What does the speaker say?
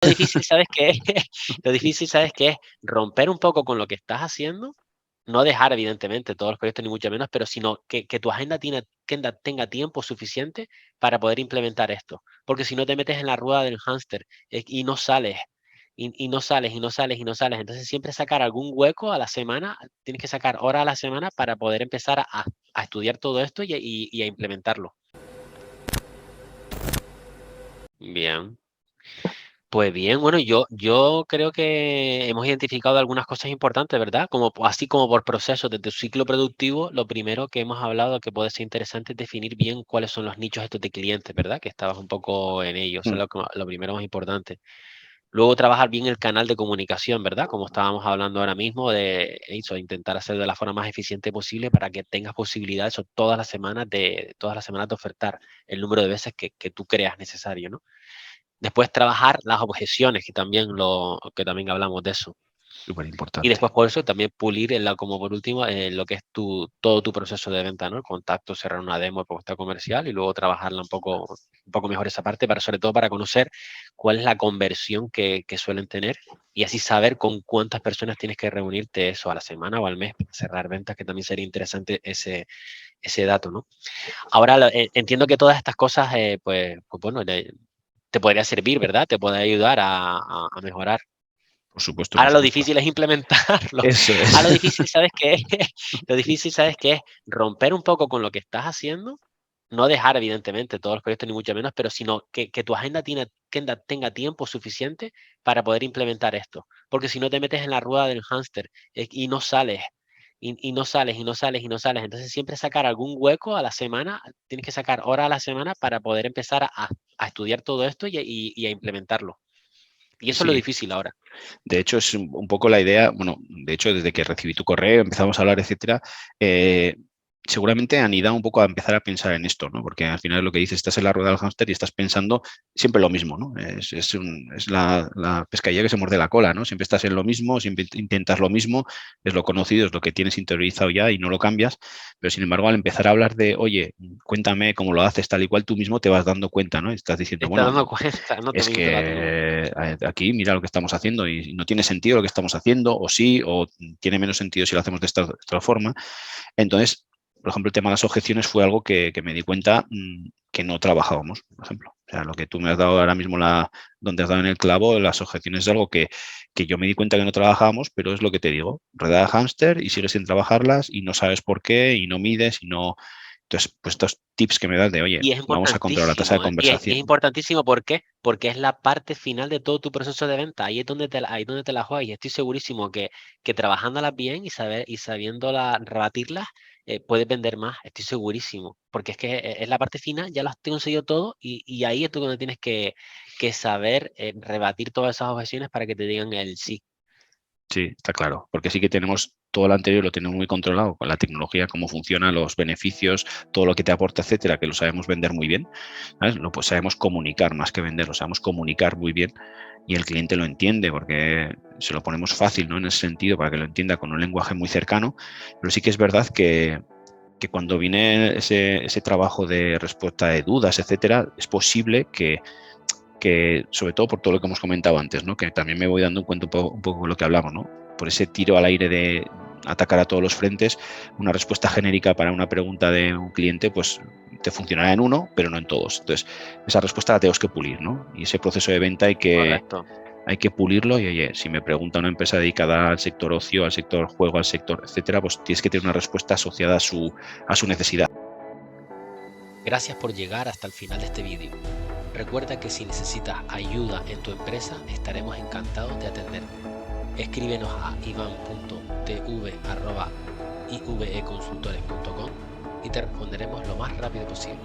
Lo difícil, ¿sabes qué es? Lo difícil, ¿sabes qué es? Romper un poco con lo que estás haciendo, no dejar evidentemente todos los proyectos ni mucho menos, pero sino que tu agenda tenga tiempo suficiente para poder implementar esto. Porque si no te metes en la rueda del hámster, y no sales, y no sales, y no sales, y no sales. Entonces siempre sacar algún hueco a la semana, tienes que sacar horas a la semana para poder empezar a estudiar todo esto y a implementarlo. Bien. Pues bien, bueno, yo creo que hemos identificado algunas cosas importantes, ¿verdad? Así como por proceso de tu ciclo productivo, lo primero que hemos hablado que puede ser interesante es definir bien cuáles son los nichos estos de clientes, ¿verdad? Que estabas un poco en ello, eso es Mm, lo primero más importante. Luego trabajar bien el canal de comunicación, ¿verdad? Como estábamos hablando ahora mismo, de eso, intentar hacerlo de la forma más eficiente posible para que tengas posibilidad eso todas las semanas de ofertar el número de veces que tú creas necesario, ¿no? Después trabajar las objeciones, que también hablamos de eso. súper Y importante. después por eso también pulir, como por último, lo que es todo tu proceso de venta, ¿no? El contacto, cerrar una demo de propuesta comercial y luego trabajarla un poco mejor esa parte, sobre todo para conocer cuál es la conversión que suelen tener y así saber con cuántas personas tienes que reunirte eso a la semana o al mes para cerrar ventas, que también sería interesante ese dato, ¿no? Ahora entiendo que todas estas cosas, pues bueno, te podría servir, ¿verdad? Te puede ayudar a mejorar. Por supuesto, por Ahora lo supuesto. difícil es implementarlo. Eso es. Ahora lo difícil, ¿sabes qué es? Lo difícil, ¿sabes qué es? Romper un poco con lo que estás haciendo, no dejar evidentemente todos los proyectos ni mucho menos, pero sino que tu agenda tenga tiempo suficiente para poder implementar esto. Porque si no te metes en la rueda del hámster, y no sales, y no sales, y no sales, y no sales. Entonces siempre sacar algún hueco a la semana, tienes que sacar horas a la semana para poder empezar a estudiar todo esto y a implementarlo. Y eso es lo Sí, difícil ahora. de hecho es un poco la idea, bueno, de hecho desde que recibí tu correo empezamos a hablar, etcétera, seguramente han ido un poco a empezar a pensar en esto, ¿no? Porque al final lo que dices, estás en la rueda del hámster y estás pensando siempre lo mismo, ¿no? Es la pescadilla que se muerde la cola, ¿no? Siempre estás en lo mismo, siempre intentas lo mismo, es lo conocido, es lo que tienes interiorizado ya y no lo cambias, pero sin embargo al empezar a hablar de, oye, cuéntame cómo lo haces, tal y cual, tú mismo te vas dando cuenta, ¿no? Estás Te diciendo, estás bueno, dando cuenta, no te es mismo te vas dando cuenta. que aquí mira lo que estamos haciendo y no tiene sentido lo que estamos haciendo, o sí, o tiene menos sentido si lo hacemos de esta forma. Entonces, por ejemplo, el tema de las objeciones fue algo que me di cuenta que no trabajábamos, por ejemplo. O sea, lo que tú me has dado ahora mismo, donde has dado en el clavo, las objeciones es algo que yo me di cuenta que no trabajábamos, pero es lo que te digo, redada hámster y sigues sin trabajarlas y no sabes por qué y no mides y no... Entonces, pues estos tips que me das de, oye, Y es vamos a controlar la tasa de importantísimo, ¿eh? Y es conversación. importantísimo, ¿por qué? Porque es la parte final de todo tu proceso de venta. Ahí es donde te la juegas. Y estoy segurísimo que trabajándolas bien y sabiéndolas rebatirlas, puedes vender más. Estoy segurísimo. Porque es que es la parte final, ya lo has conseguido todo y ahí es tú donde tienes que saber rebatir todas esas objeciones para que te digan el sí. Sí, está claro, porque sí que tenemos todo lo anterior, lo tenemos muy controlado con la tecnología, cómo funciona, los beneficios, todo lo que te aporta, etcétera, que lo sabemos vender muy bien, ¿sabes? Pues sabemos comunicar más que vender, lo sabemos comunicar muy bien y el cliente lo entiende porque se lo ponemos fácil, ¿no? En ese sentido, para que lo entienda con un lenguaje muy cercano, pero sí que es verdad que cuando viene ese trabajo de respuesta de dudas, etcétera, es posible que sobre todo por todo lo que hemos comentado antes, ¿no? Que también me voy dando cuenta un poco de lo que hablamos, ¿no? Por ese tiro al aire de atacar a todos los frentes, una respuesta genérica para una pregunta de un cliente, pues te funcionará en uno, pero no en todos. Entonces, esa respuesta la tenemos que pulir, ¿no? Y ese proceso de venta Correcto. hay que pulirlo y, oye, si me pregunta una empresa dedicada al sector ocio, al sector juego, al sector, etcétera, pues tienes que tener una respuesta asociada a su necesidad. Gracias por llegar hasta el final de este vídeo. Recuerda que si necesitas ayuda en tu empresa, estaremos encantados de atenderte. Escríbenos a ivan.tv@iveconsultores.com y te responderemos lo más rápido posible.